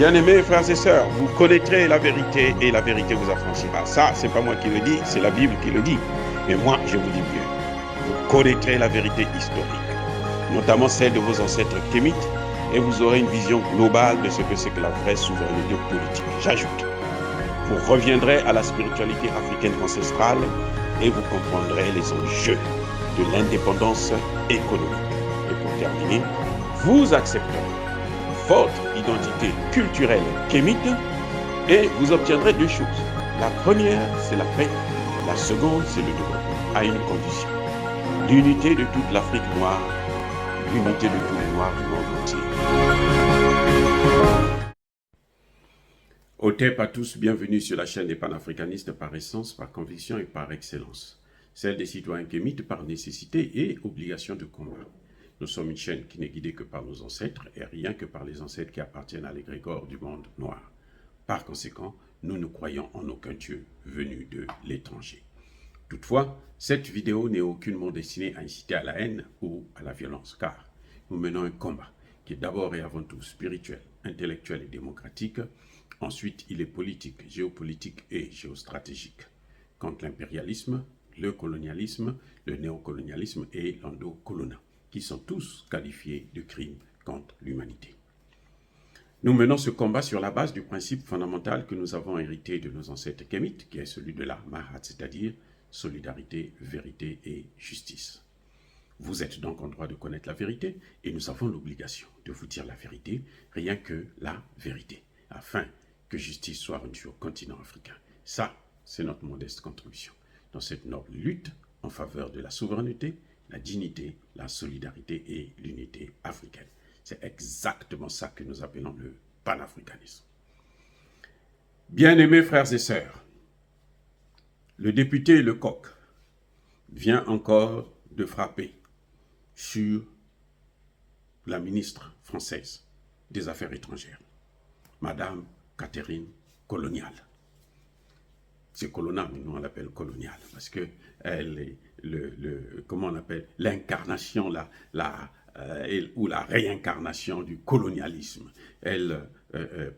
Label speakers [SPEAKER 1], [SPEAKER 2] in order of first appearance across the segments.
[SPEAKER 1] Bien-aimés frères et sœurs, vous connaîtrez la vérité et la vérité vous affranchira. Ça, c'est pas moi qui le dis, c'est la Bible qui le dit. Mais moi, je vous dis mieux. Vous connaîtrez la vérité historique, notamment celle de vos ancêtres kémites, et vous aurez une vision globale de ce que c'est que la vraie souveraineté politique. J'ajoute, vous reviendrez à la spiritualité africaine ancestrale et vous comprendrez les enjeux de l'indépendance économique. Et pour terminer, vous accepterez votre identité culturelle kémite et vous obtiendrez deux choses. La première, c'est la paix. La seconde, c'est le développement, à une condition. L'unité de toute l'Afrique noire, l'unité de tous les Noirs du monde entier. Otep à tous, bienvenue sur la chaîne des panafricanistes par essence, par conviction et par excellence. Celle des citoyens kémites par nécessité et obligation de combat. Nous sommes une chaîne qui n'est guidée que par nos ancêtres et rien que par les ancêtres qui appartiennent à l'égrégore du monde noir. Par conséquent, nous ne croyons en aucun Dieu venu de l'étranger. Toutefois, cette vidéo n'est aucunement destinée à inciter à la haine ou à la violence, car nous menons un combat qui est d'abord et avant tout spirituel, intellectuel et démocratique. Ensuite, il est politique, géopolitique et géostratégique, contre l'impérialisme, le colonialisme, le néocolonialisme et l'endocolonat, qui sont tous qualifiés de crimes contre l'humanité. Nous menons ce combat sur la base du principe fondamental que nous avons hérité de nos ancêtres kémites, qui est celui de la Mahat, c'est-à-dire solidarité, vérité et justice. Vous êtes donc en droit de connaître la vérité et nous avons l'obligation de vous dire la vérité, rien que la vérité, afin que justice soit rendue au continent africain. Ça, c'est notre modeste contribution dans cette noble lutte en faveur de la souveraineté, la dignité, la solidarité et l'unité africaine. C'est exactement ça que nous appelons le panafricanisme. Bien-aimés frères et sœurs, le député Lecoq vient encore de frapper sur la ministre française des Affaires étrangères, Madame Catherine Colonial. C'est Colonna, mais nous on l'appelle Colonial, parce que elle est comment on appelle, l'incarnation, ou la réincarnation du colonialisme. Elle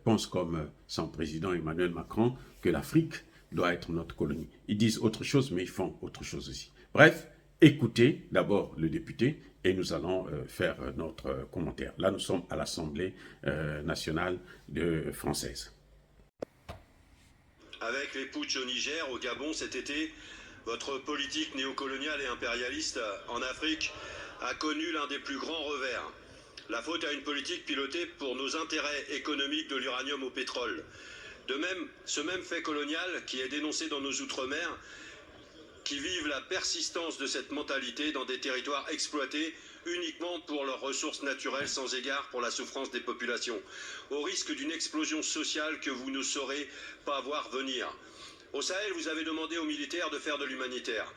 [SPEAKER 1] pense comme son président Emmanuel Macron que l'Afrique doit être notre colonie. Ils disent autre chose, mais ils font autre chose aussi. Bref, écoutez d'abord le député et nous allons faire notre commentaire. Là, nous sommes à l'Assemblée nationale française.
[SPEAKER 2] Avec les putschs au Niger, au Gabon cet été, votre politique néocoloniale et impérialiste en Afrique a connu l'un des plus grands revers. La faute à une politique pilotée pour nos intérêts économiques de l'uranium au pétrole. De même, ce même fait colonial qui est dénoncé dans nos outre-mer, qui vivent la persistance de cette mentalité dans des territoires exploités uniquement pour leurs ressources naturelles sans égard pour la souffrance des populations, au risque d'une explosion sociale que vous ne saurez pas voir venir. Au Sahel, vous avez demandé aux militaires de faire de l'humanitaire.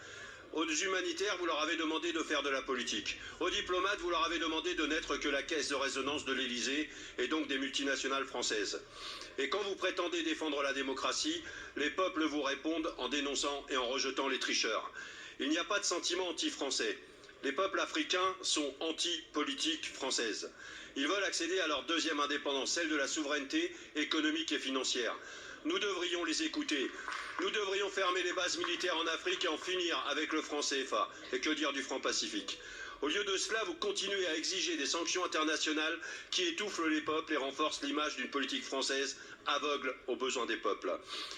[SPEAKER 2] Aux humanitaires, vous leur avez demandé de faire de la politique. Aux diplomates, vous leur avez demandé de n'être que la caisse de résonance de l'Élysée et donc des multinationales françaises. Et quand vous prétendez défendre la démocratie, les peuples vous répondent en dénonçant et en rejetant les tricheurs. Il n'y a pas de sentiment anti-français. Les peuples africains sont anti-politique française. Ils veulent accéder à leur deuxième indépendance, celle de la souveraineté économique et financière. Nous devrions les écouter. Nous devrions fermer les bases militaires en Afrique et en finir avec le franc CFA. Et que dire du franc Pacifique? Au lieu de cela, vous continuez à exiger des sanctions internationales qui étouffent les peuples et renforcent l'image d'une politique française aveugle aux besoins des peuples.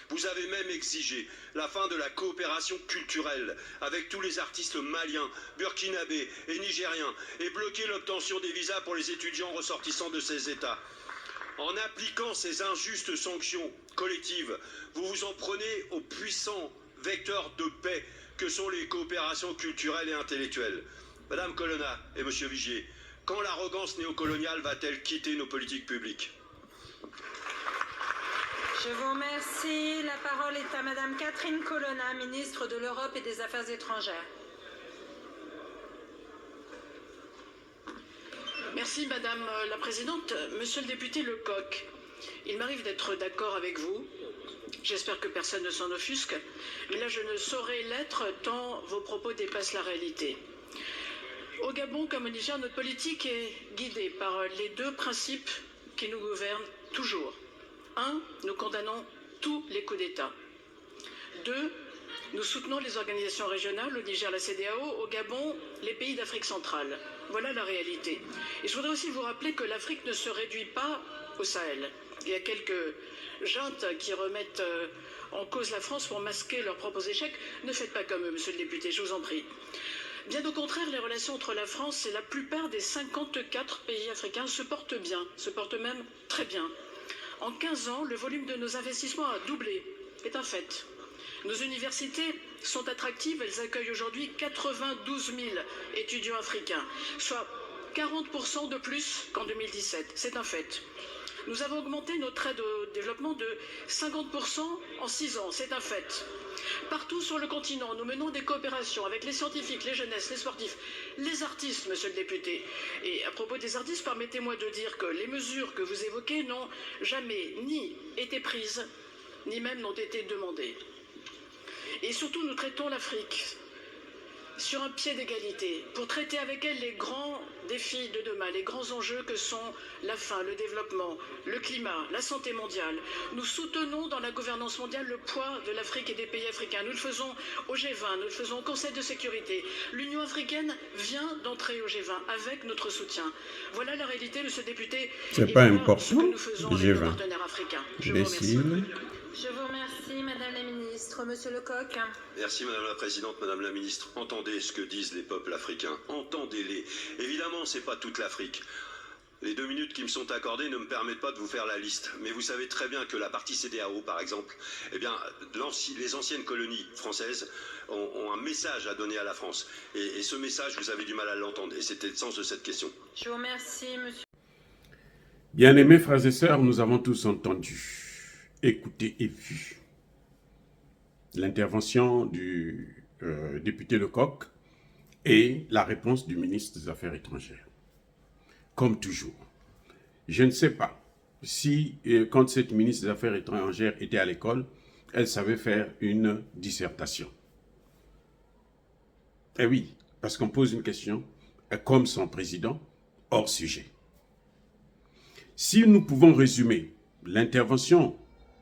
[SPEAKER 2] Vous avez même exigé la fin de la coopération culturelle avec tous les artistes maliens, burkinabés et nigériens et bloqué l'obtention des visas pour les étudiants ressortissants de ces États. En appliquant ces injustes sanctions collectives, vous vous en prenez aux puissants vecteurs de paix que sont les coopérations culturelles et intellectuelles. Madame Colonna et Monsieur Vigier, quand l'arrogance néocoloniale va-t-elle quitter nos politiques publiques?
[SPEAKER 3] Je vous remercie. La parole est à Madame Catherine Colonna, ministre de l'Europe et des Affaires étrangères.
[SPEAKER 4] Merci Madame la Présidente. Monsieur le député Lecoq, il m'arrive d'être d'accord avec vous. J'espère que personne ne s'en offusque. Mais là, je ne saurais l'être tant vos propos dépassent la réalité. Au Gabon comme au Niger, notre politique est guidée par les deux principes qui nous gouverne toujours. 1. Nous condamnons tous les coups d'État. 2. Nous soutenons les organisations régionales, au Niger, la CEDEAO, au Gabon, les pays d'Afrique centrale. Voilà la réalité. Et je voudrais aussi vous rappeler que l'Afrique ne se réduit pas au Sahel. Il y a quelques juntes qui remettent en cause la France pour masquer leurs propres échecs. Ne faites pas comme eux, monsieur le député, je vous en prie. Bien au contraire, les relations entre la France et la plupart des 54 pays africains se portent bien, se portent même très bien. En 15 ans, le volume de nos investissements a doublé, c'est un fait. Nos universités sont attractives, elles accueillent aujourd'hui 92 000 étudiants africains, soit 40% de plus qu'en 2017, c'est un fait. Nous avons augmenté notre aide au développement de 50% en 6 ans, c'est un fait. Partout sur le continent, nous menons des coopérations avec les scientifiques, les jeunesses, les sportifs, les artistes, monsieur le député. Et à propos des artistes, permettez-moi de dire que les mesures que vous évoquez n'ont jamais ni été prises, ni même n'ont été demandées. Et surtout, nous traitons l'Afrique sur un pied d'égalité, pour traiter avec elle les grands défis de demain, les grands enjeux que sont la faim, le développement, le climat, la santé mondiale. Nous soutenons dans la gouvernance mondiale le poids de l'Afrique et des pays africains. Nous le faisons au G20, nous le faisons au Conseil de sécurité. L'Union africaine vient d'entrer au G20 avec notre soutien. Voilà la réalité, monsieur le député.
[SPEAKER 1] C'est pas important,
[SPEAKER 4] ce que nous faisons avec
[SPEAKER 1] G20.
[SPEAKER 4] nos partenaires africains. Je vous remercie.
[SPEAKER 3] Je vous remercie, Madame la Ministre. Monsieur Lecoq.
[SPEAKER 2] Merci Madame la Présidente, Madame la Ministre. Entendez ce que disent les peuples africains. Entendez-les. Évidemment, c'est pas toute l'Afrique. Les 2 minutes qui me sont accordées ne me permettent pas de vous faire la liste. Mais vous savez très bien que la partie CEDEAO, par exemple, eh bien, les anciennes colonies françaises ont un message à donner à la France. Et ce message, vous avez du mal à l'entendre. Et c'était le sens de cette question.
[SPEAKER 3] Je vous remercie, monsieur.
[SPEAKER 1] Bien-aimés frères et sœurs, nous avons tous entendu, écouté et vu l'intervention du député Lecoq et la réponse du ministre des Affaires étrangères. Comme toujours, je ne sais pas si, quand cette ministre des Affaires étrangères était à l'école, elle savait faire une dissertation. Eh oui, parce qu'on pose une question, comme son président, hors sujet. Si nous pouvons résumer l'intervention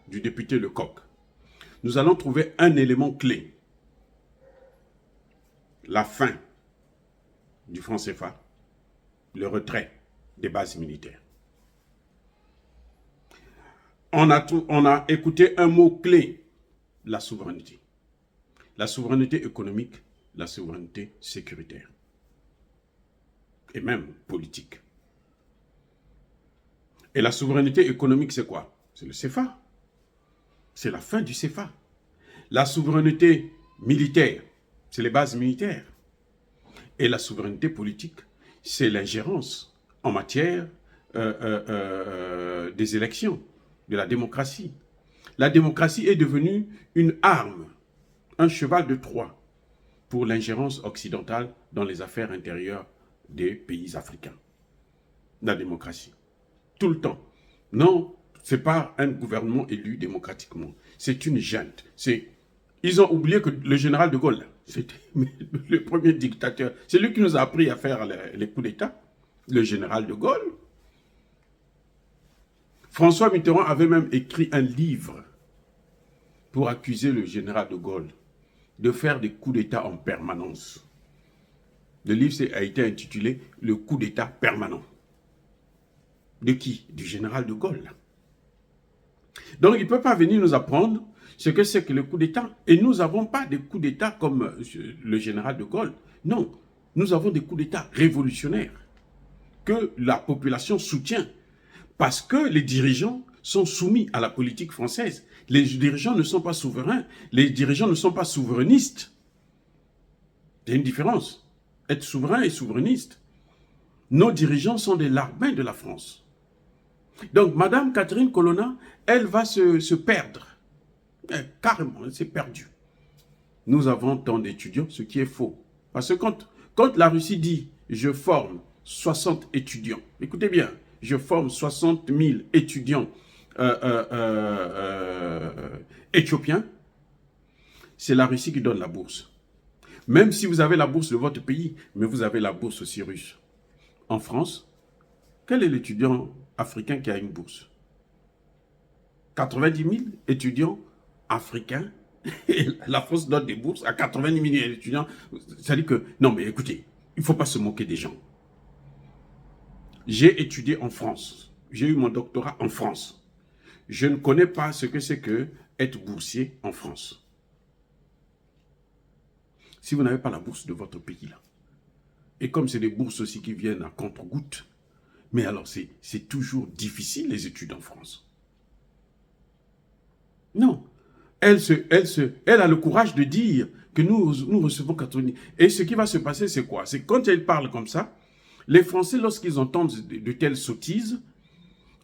[SPEAKER 1] du député Lecoq, nous allons trouver un élément clé. La fin du franc CFA, le retrait des bases militaires. On a écouté un mot clé, la souveraineté. La souveraineté économique, la souveraineté sécuritaire. Et même politique. Et la souveraineté économique, c'est quoi? C'est le CFA. C'est la fin du CFA. La souveraineté militaire, c'est les bases militaires. Et la souveraineté politique, c'est l'ingérence en matière des élections, de la démocratie. La démocratie est devenue une arme, un cheval de Troie pour l'ingérence occidentale dans les affaires intérieures des pays africains. La démocratie. Tout le temps. Non, ce n'est pas un gouvernement élu démocratiquement. C'est une junte. Ils ont oublié que le général de Gaulle, c'était le premier dictateur. C'est lui qui nous a appris à faire les coups d'État. Le général de Gaulle. François Mitterrand avait même écrit un livre pour accuser le général de Gaulle de faire des coups d'État en permanence. Le livre a été intitulé « Le coup d'État permanent ». De qui? Du général de Gaulle. Donc, il ne peut pas venir nous apprendre ce que c'est que le coup d'État. Et nous n'avons pas des coups d'État comme le général de Gaulle. Non, nous avons des coups d'État révolutionnaires que la population soutient parce que les dirigeants sont soumis à la politique française. Les dirigeants ne sont pas souverains, les dirigeants ne sont pas souverainistes. Il y a une différence. Être souverain et souverainiste. Nos dirigeants sont des larbins de la France. Donc, Madame Catherine Colonna, elle va se perdre. Carrément, elle s'est perdue. Nous avons tant d'étudiants, ce qui est faux. Parce que quand la Russie dit « je forme 60 étudiants », écoutez bien, je forme 60 000 étudiants éthiopiens, c'est la Russie qui donne la bourse. Même si vous avez la bourse de votre pays, mais vous avez la bourse aussi russe. En France, quel est l'étudiant africain qui a une bourse. 90 000 étudiants africains, et la France donne des bourses à 90 000 étudiants. Ça dit que, non mais écoutez, il ne faut pas se moquer des gens. J'ai étudié en France, j'ai eu mon doctorat en France. Je ne connais pas ce que c'est que être boursier en France. Si vous n'avez pas la bourse de votre pays là, et comme c'est des bourses aussi qui viennent à contre-gouttes, mais alors c'est toujours difficile les études en France. Non. Elle a le courage de dire que nous recevons 80 000. Et ce qui va se passer, c'est quoi? C'est quand elle parle comme ça, les Français, lorsqu'ils entendent de telles sottises,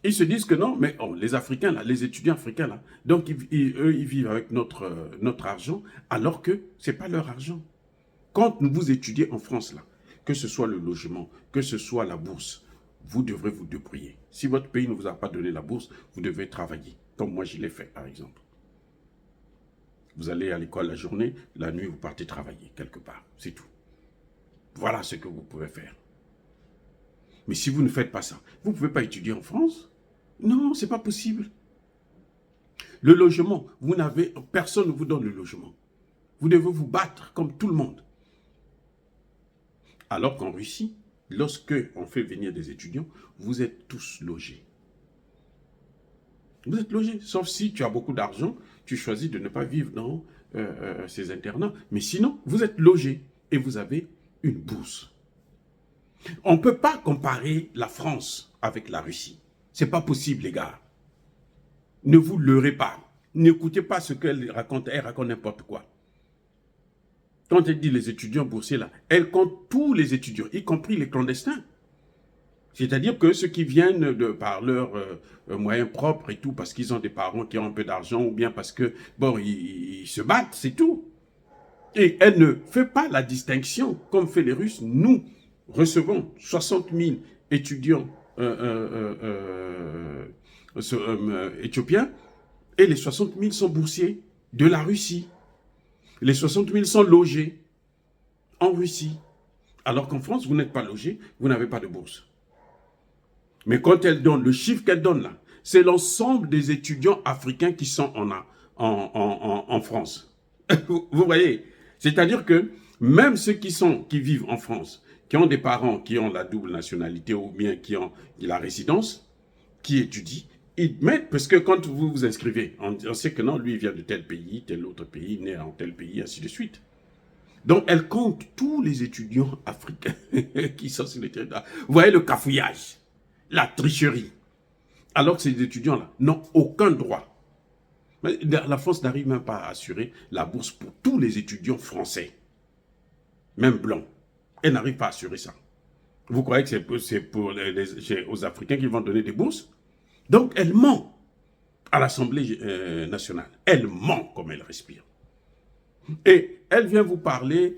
[SPEAKER 1] ils se disent que non, mais les Africains, là, les étudiants africains, là, donc eux, ils vivent avec notre argent, alors que ce n'est pas leur argent. Quand vous étudiez en France, là, que ce soit le logement, que ce soit la bourse, vous devrez vous débrouiller. Si votre pays ne vous a pas donné la bourse, vous devez travailler, comme moi je l'ai fait, par exemple. Vous allez à l'école la journée, la nuit, vous partez travailler quelque part. C'est tout. Voilà ce que vous pouvez faire. Mais si vous ne faites pas ça, vous ne pouvez pas étudier en France. Non, ce n'est pas possible. Le logement, personne ne vous donne le logement. Vous devez vous battre comme tout le monde. Alors qu'en Russie, lorsque on fait venir des étudiants, vous êtes tous logés. Vous êtes logés, sauf si tu as beaucoup d'argent, tu choisis de ne pas vivre dans ces internats. Mais sinon, vous êtes logés et vous avez une bourse. On ne peut pas comparer la France avec la Russie. Ce n'est pas possible, les gars. Ne vous leurrez pas. N'écoutez pas ce qu'elle raconte n'importe quoi. Quand elle dit les étudiants boursiers, là, elle compte tous les étudiants, y compris les clandestins. C'est-à-dire que ceux qui viennent par leurs moyens propres et tout, parce qu'ils ont des parents qui ont un peu d'argent, ou bien parce que, bon, ils se battent, c'est tout. Et elle ne fait pas la distinction, comme fait les Russes. Nous recevons 60 000 étudiants éthiopiens, et les 60 000 sont boursiers de la Russie. Les 60 000 sont logés en Russie. Alors qu'en France, vous n'êtes pas logé, vous n'avez pas de bourse. Mais quand elle donne, le chiffre qu'elle donne là, c'est l'ensemble des étudiants africains qui sont en France. Vous voyez? C'est-à-dire que même ceux qui vivent en France, qui ont des parents qui ont la double nationalité ou bien qui ont la résidence, qui étudient, ils mettent, parce que quand vous vous inscrivez, on sait que non, lui il vient de tel pays, tel autre pays, né en tel pays, ainsi de suite. Donc elle compte tous les étudiants africains qui sont sur le territoire. Vous voyez le cafouillage, la tricherie. Alors que ces étudiants-là n'ont aucun droit. La France n'arrive même pas à assurer la bourse pour tous les étudiants français, même blancs. Elle n'arrive pas à assurer ça. Vous croyez que c'est aux Africains qu'ils vont donner des bourses? Donc, elle ment à l'Assemblée nationale. Elle ment comme elle respire. Et elle vient vous parler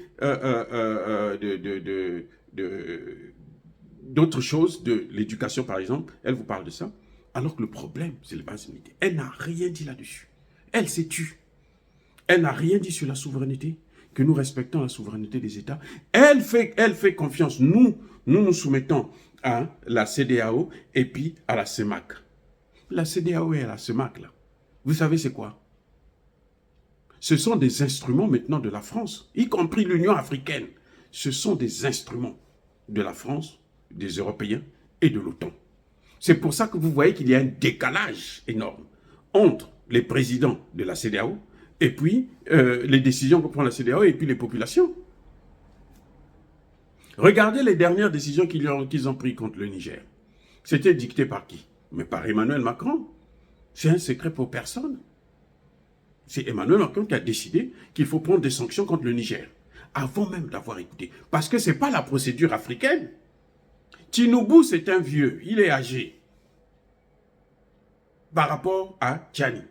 [SPEAKER 1] d'autres choses, de l'éducation par exemple. Elle vous parle de ça. Alors que le problème, c'est le base militaire. Elle n'a rien dit là-dessus. Elle s'est tue. Elle n'a rien dit sur la souveraineté, que nous respectons la souveraineté des États. Elle fait confiance. Nous nous soumettons à la CEDEAO et puis à la CEMAC. La CEDEAO et la CEMAC, là, vous savez c'est quoi? Ce sont des instruments maintenant de la France, y compris l'Union africaine. Ce sont des instruments de la France, des Européens et de l'OTAN. C'est pour ça que vous voyez qu'il y a un décalage énorme entre les présidents de la CEDEAO et puis les décisions que prend la CEDEAO et puis les populations. Regardez les dernières décisions qu'ils ont prises contre le Niger. C'était dicté par qui? Mais par Emmanuel Macron. C'est un secret pour personne. C'est Emmanuel Macron qui a décidé qu'il faut prendre des sanctions contre le Niger, avant même d'avoir écouté. Parce que ce n'est pas la procédure africaine. Tinubu, c'est un vieux, il est âgé par rapport à Tchani.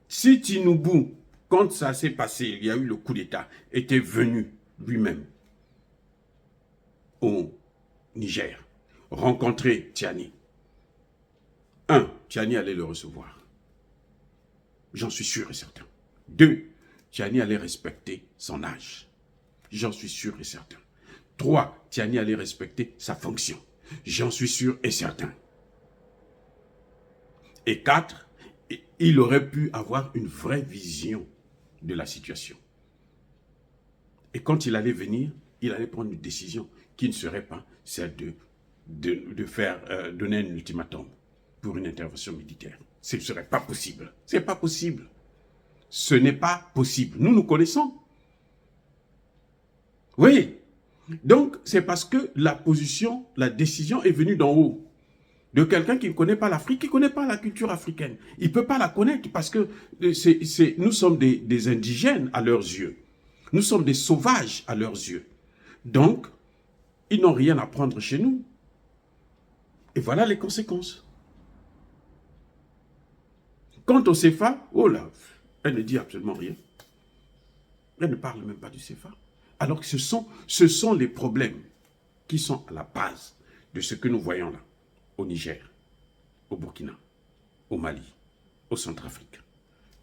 [SPEAKER 1] Si Tinubu, quand ça s'est passé, il y a eu le coup d'État, était venu lui-même au Niger, rencontrer Tchani, Tchani allait le recevoir. J'en suis sûr et certain. 2, Tchani allait respecter son âge. J'en suis sûr et certain. 3, Tchani allait respecter sa fonction. J'en suis sûr et certain. Et 4, il aurait pu avoir une vraie vision de la situation. Et quand il allait venir, il allait prendre une décision qui ne serait pas celle de faire donner un ultimatum pour une intervention militaire. Ce ne serait pas possible. Ce n'est pas possible. Ce n'est pas possible. Nous, nous connaissons. Oui. Donc, c'est parce que la position, la décision est venue d'en haut. De quelqu'un qui ne connaît pas l'Afrique, qui ne connaît pas la culture africaine. Il ne peut pas la connaître parce que nous sommes des indigènes à leurs yeux. Nous sommes des sauvages à leurs yeux. Donc, ils n'ont rien à prendre chez nous. Et voilà les conséquences. Quant au CFA, oh là, elle ne dit absolument rien. Elle ne parle même pas du CFA. Alors que ce sont les problèmes qui sont à la base de ce que nous voyons là, au Niger, au Burkina, au Mali, au Centrafrique.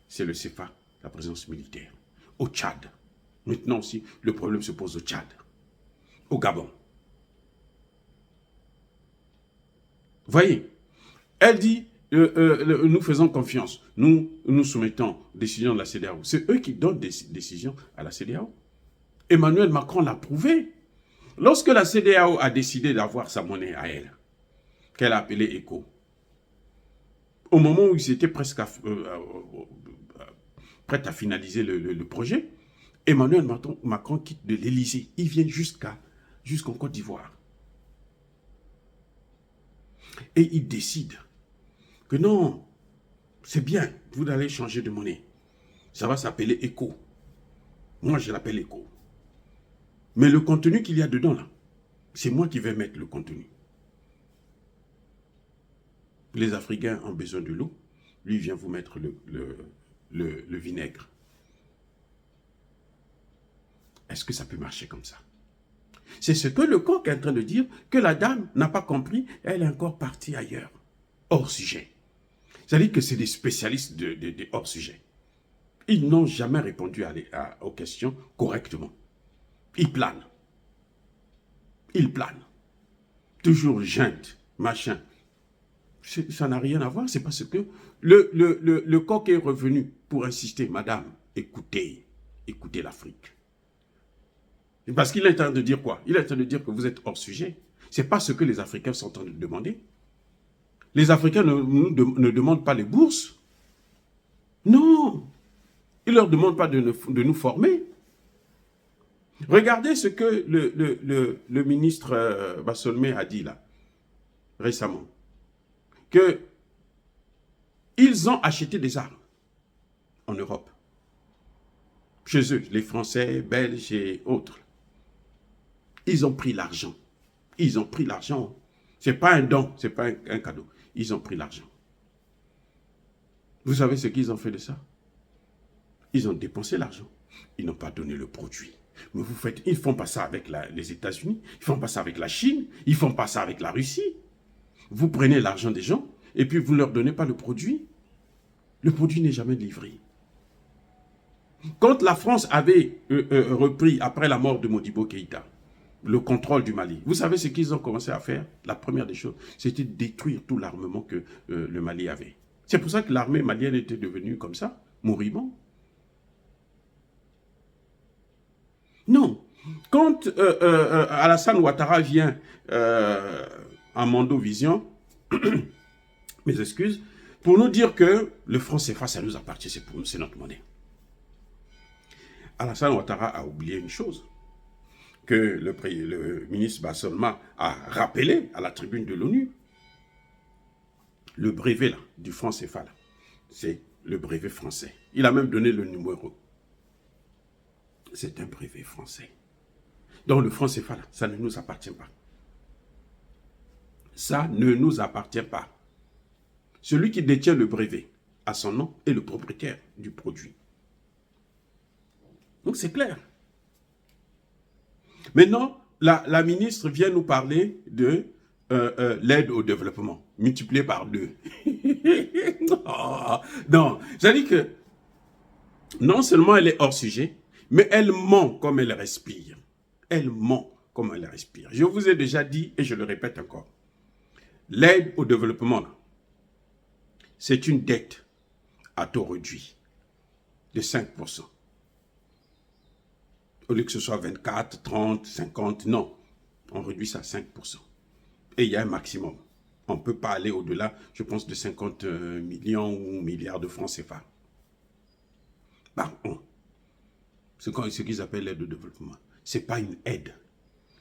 [SPEAKER 1] C'est le CFA, la présence militaire. Au Tchad. Maintenant aussi, le problème se pose au Tchad. Au Gabon. Voyez, elle dit, nous faisons confiance. Nous soumettons décision de la CEDEAO. C'est eux qui donnent des décisions à la CEDEAO. Emmanuel Macron l'a prouvé. Lorsque la CEDEAO a décidé d'avoir sa monnaie à elle, qu'elle a appelée ECO, au moment où ils étaient presque prêts à finaliser le projet, Emmanuel Macron quitte de l'Élysée. Il vient jusqu'en Côte d'Ivoire. Et il décide que non, c'est bien, vous allez changer de monnaie. Ça va s'appeler ECO. Moi, je l'appelle ECO. Mais le contenu qu'il y a dedans, là, c'est moi qui vais mettre le contenu. Les Africains ont besoin de l'eau. Lui, il vient vous mettre le vinaigre. Est-ce que ça peut marcher comme ça? C'est ce que le coq est en train de dire, que la dame n'a pas compris, elle est encore partie ailleurs, hors sujet. C'est-à-dire que c'est des spécialistes de hors sujet. Ils n'ont jamais répondu aux questions correctement. Ils planent. Ils planent. Toujours junte, machin. Ça n'a rien à voir, c'est parce que le coq est revenu pour insister. Madame, écoutez l'Afrique. Parce qu'il est en train de dire quoi? Il est en train de dire que vous êtes hors sujet. Ce n'est pas ce que les Africains sont en train de demander. Les Africains ne demandent pas les bourses. Non. Ils ne leur demandent pas de nous former. Regardez ce que le ministre Bassolmé a dit là, récemment. Qu'ils ont acheté des armes en Europe. Chez eux, les Français, Belges et autres. Ils ont pris l'argent. Ils ont pris l'argent. Ce n'est pas un don, ce n'est pas un cadeau. Ils ont pris l'argent. Vous savez ce qu'ils ont fait de ça? Ils ont dépensé l'argent. Ils n'ont pas donné le produit. Mais ils ne font pas ça avec les États-Unis, ils ne font pas ça avec la Chine, ils ne font pas ça avec la Russie. Vous prenez l'argent des gens et puis vous ne leur donnez pas le produit. Le produit n'est jamais livré. Quand la France avait repris, après la mort de Modibo Keïta, le contrôle du Mali, vous savez ce qu'ils ont commencé à faire? La première des choses, c'était de détruire tout l'armement que le Mali avait. C'est pour ça que l'armée malienne était devenue comme ça, moribond. Non. Quand Alassane Ouattara vient en Mondovision, mes excuses, pour nous dire que le franc CFA, ça nous appartient, c'est pour nous, c'est notre monnaie. Alassane Ouattara a oublié une chose, que le ministre Bassolma a rappelé à la tribune de l'ONU. Le brevet là, du franc CFA, c'est le brevet français. Il a même donné le numéro. C'est un brevet français. Donc le franc CFA, ça ne nous appartient pas. Ça ne nous appartient pas. Celui qui détient le brevet à son nom est le propriétaire du produit. Donc c'est clair. Maintenant, la ministre vient nous parler de l'aide au développement, multipliée par 2. Non, c'est-à-dire que non seulement elle est hors sujet, mais elle ment comme elle respire. Elle ment comme elle respire. Je vous ai déjà dit, et je le répète encore, l'aide au développement, c'est une dette à taux réduit de 5%. Au lieu que ce soit 24, 30, 50, non. On réduit ça à 5%. Et il y a un maximum. On ne peut pas aller au-delà, je pense, de 50 millions ou milliards de francs CFA. Par an. C'est ce qu'ils appellent l'aide au développement. Ce n'est pas une aide.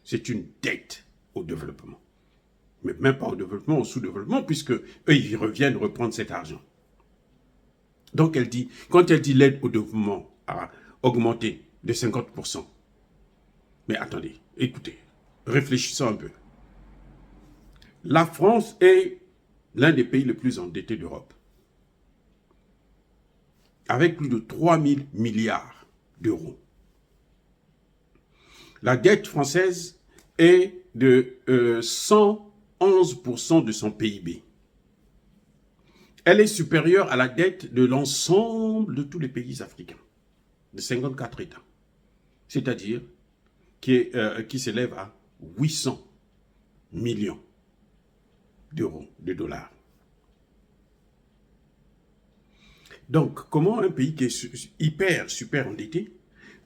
[SPEAKER 1] C'est une dette au développement. Mais même pas au développement, au sous-développement, puisque eux, ils reviennent reprendre cet argent. Donc, quand elle dit l'aide au développement a augmenté de 50%, mais attendez, écoutez, réfléchissons un peu. La France est l'un des pays les plus endettés d'Europe, avec plus de 3 000 milliards d'euros. La dette française est de 111% de son PIB. Elle est supérieure à la dette de l'ensemble de tous les pays africains, de 54 États. C'est-à-dire qui s'élève à 800 millions d'euros, de dollars. Donc, comment un pays qui est super endetté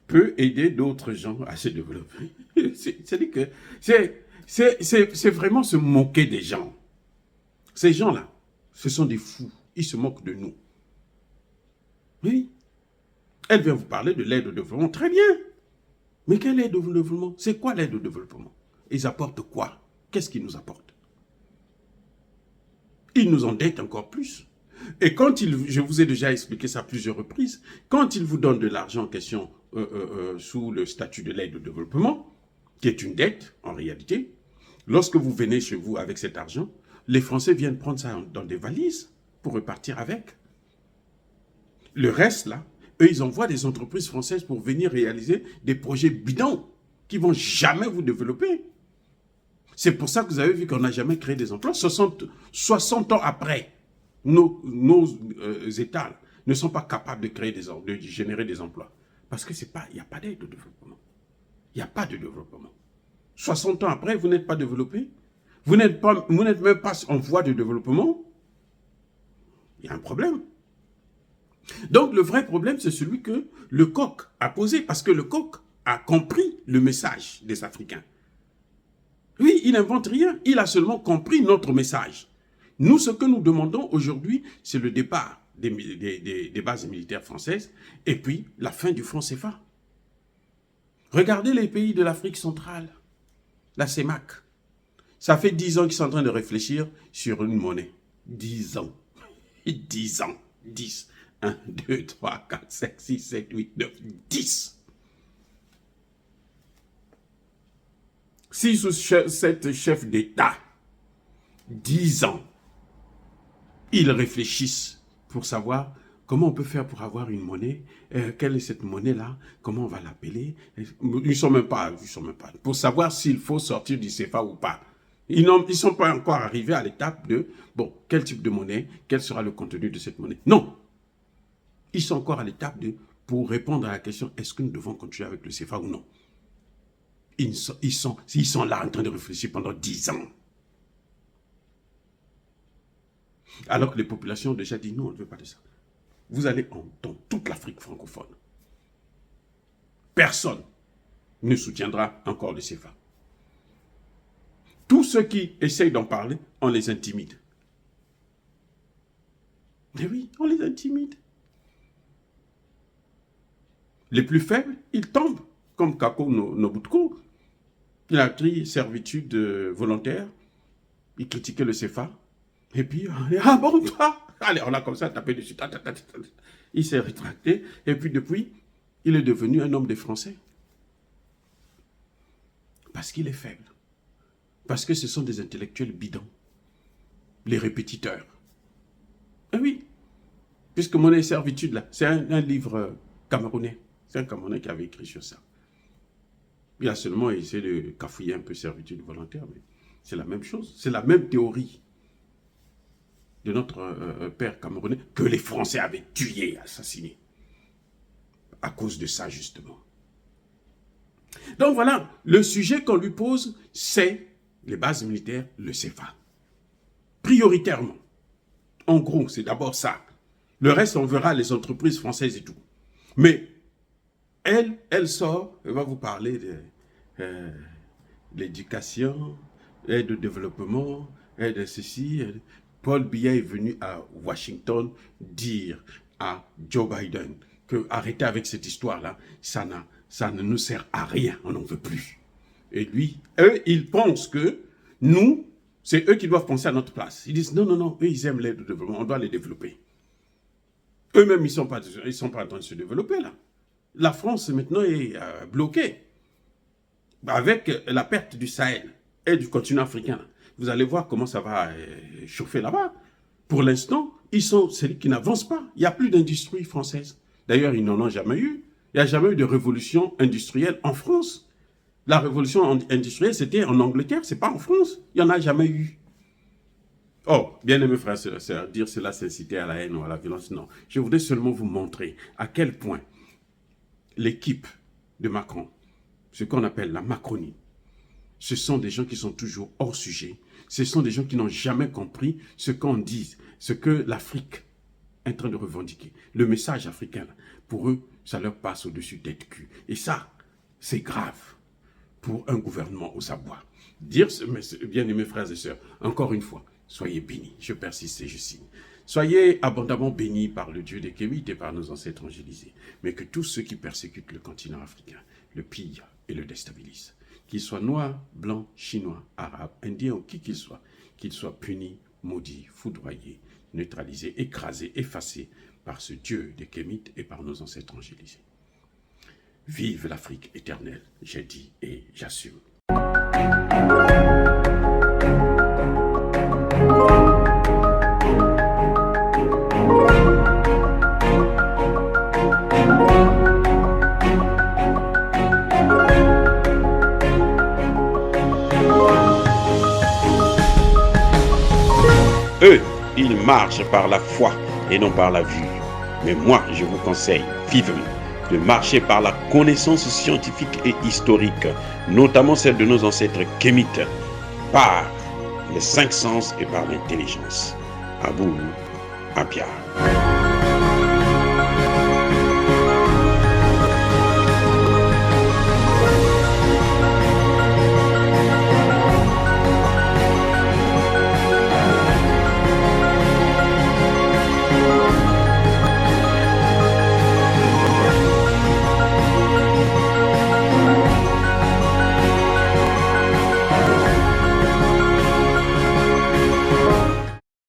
[SPEAKER 1] peut aider d'autres gens à se développer? C'est-à-dire que c'est vraiment se moquer des gens. Ces gens-là, ce sont des fous. Ils se moquent de nous. Oui. Elle vient vous parler de l'aide au développement. Très bien. Mais quelle aide au développement? C'est quoi l'aide au développement? Ils apportent quoi? Qu'est-ce qu'ils nous apportent? Ils nous endettent encore plus. Et quand je vous ai déjà expliqué ça à plusieurs reprises, quand ils vous donnent de l'argent en question sous le statut de l'aide au développement, qui est une dette en réalité, lorsque vous venez chez vous avec cet argent, les Français viennent prendre ça dans des valises pour repartir avec. Le reste, là, eux, ils envoient des entreprises françaises pour venir réaliser des projets bidons qui ne vont jamais vous développer. C'est pour ça que vous avez vu qu'on n'a jamais créé des emplois. 60 ans après, nos États ne sont pas capables de générer des emplois. Parce que il n'y a pas d'aide au développement. Il n'y a pas de développement. 60 ans après, vous n'êtes pas développé. Vous n'êtes même pas en voie de développement. Il y a un problème. Donc, le vrai problème, c'est celui que le coq a posé. Parce que le coq a compris le message des Africains. Oui, il n'invente rien. Il a seulement compris notre message. Nous, ce que nous demandons aujourd'hui, c'est le départ des bases militaires françaises et puis la fin du franc CFA. Regardez les pays de l'Afrique centrale, la CEMAC. Ça fait 10 ans qu'ils sont en train de réfléchir sur une monnaie. 10 ans. 10 ans. 10. 1, 2, 3, 4, 5, 6, 7, 8, 9, 10. 6 ou 7 chefs d'État, 10 ans, ils réfléchissent pour savoir comment on peut faire pour avoir une monnaie, quelle est cette monnaie-là, comment on va l'appeler. Ils ne sont même pas, pour savoir s'il faut sortir du CFA ou pas. Ils ne sont pas encore arrivés à l'étape de, bon, quel type de monnaie, quel sera le contenu de cette monnaie. Non, ils sont encore à l'étape de, pour répondre à la question, est-ce que nous devons continuer avec le CFA ou non? Ils sont là en train de réfléchir pendant 10 ans. Alors que les populations ont déjà dit, non, on ne veut pas de ça. Vous allez dans toute l'Afrique francophone. Personne ne soutiendra encore le CFA. Tous ceux qui essayent d'en parler, on les intimide. Mais oui, on les intimide. Les plus faibles, ils tombent, comme Kako Nobutko. Il a pris servitude volontaire, il critiquait le CFA, et puis, ah bon, toi, allez, on a comme ça tapé dessus, il s'est rétracté, et puis depuis, il est devenu un homme des Français. Parce qu'il est faible. Parce que ce sont des intellectuels bidons, les répétiteurs. Et oui, puisque Monnaie et servitude, là, c'est un livre camerounais, c'est un Camerounais qui avait écrit sur ça. Il a seulement essayé de cafouiller un peu servitude volontaire, mais c'est la même chose. C'est la même théorie de notre père camerounais que les Français avaient tué, assassiné. À cause de ça, justement. Donc voilà, le sujet qu'on lui pose, c'est les bases militaires, le CFA. prioritairement. En gros, c'est d'abord ça. Le reste, on verra les entreprises françaises et tout. Mais elle sort, elle va vous parler de l'éducation, aide au développement, aide à ceci. Paul Biya est venu à Washington dire à Joe Biden que arrêtez avec cette histoire-là, ça ne nous sert à rien, on n'en veut plus. Et lui, eux, ils pensent que nous, c'est eux qui doivent penser à notre place. Ils disent non, eux, ils aiment l'aide au développement, on doit les développer. Eux-mêmes, ils ne sont pas en train de se développer là. La France maintenant est bloquée avec la perte du Sahel et du continent africain. Vous allez voir comment ça va chauffer là-bas. Pour l'instant, ils sont celui qui n'avance pas. Il n'y a plus d'industrie française. D'ailleurs, ils n'en ont jamais eu. Il n'y a jamais eu de révolution industrielle en France. La révolution industrielle, c'était en Angleterre, ce n'est pas en France. Il n'y en a jamais eu. Oh, bien-aimés frères et sœurs, dire cela, c'est inciter à la haine ou à la violence. Non, je voudrais seulement vous montrer à quel point l'équipe de Macron, ce qu'on appelle la Macronie, ce sont des gens qui sont toujours hors sujet. Ce sont des gens qui n'ont jamais compris ce qu'on dit, ce que l'Afrique est en train de revendiquer. Le message africain, pour eux, ça leur passe au-dessus tête cul. Et ça, c'est grave pour un gouvernement au savoir. Dire, bien-aimés frères et sœurs, encore une fois, soyez bénis. Je persiste et je signe. Soyez abondamment bénis par le Dieu des Kémites et par nos ancêtres angélisés. Mais que tous ceux qui persécutent le continent africain le pillent et le déstabilisent. Qu'ils soient noirs, blancs, chinois, arabes, indiens ou qui qu'ils soient punis, maudits, foudroyés, neutralisés, écrasés, effacés par ce Dieu des Kémites et par nos ancêtres angélisés. Vive l'Afrique éternelle, j'ai dit et j'assume. Eux, ils marchent par la foi et non par la vue. Mais moi, je vous conseille vivement de marcher par la connaissance scientifique et historique, notamment celle de nos ancêtres kémites, par les 5 sens et par l'intelligence. Abou Abia.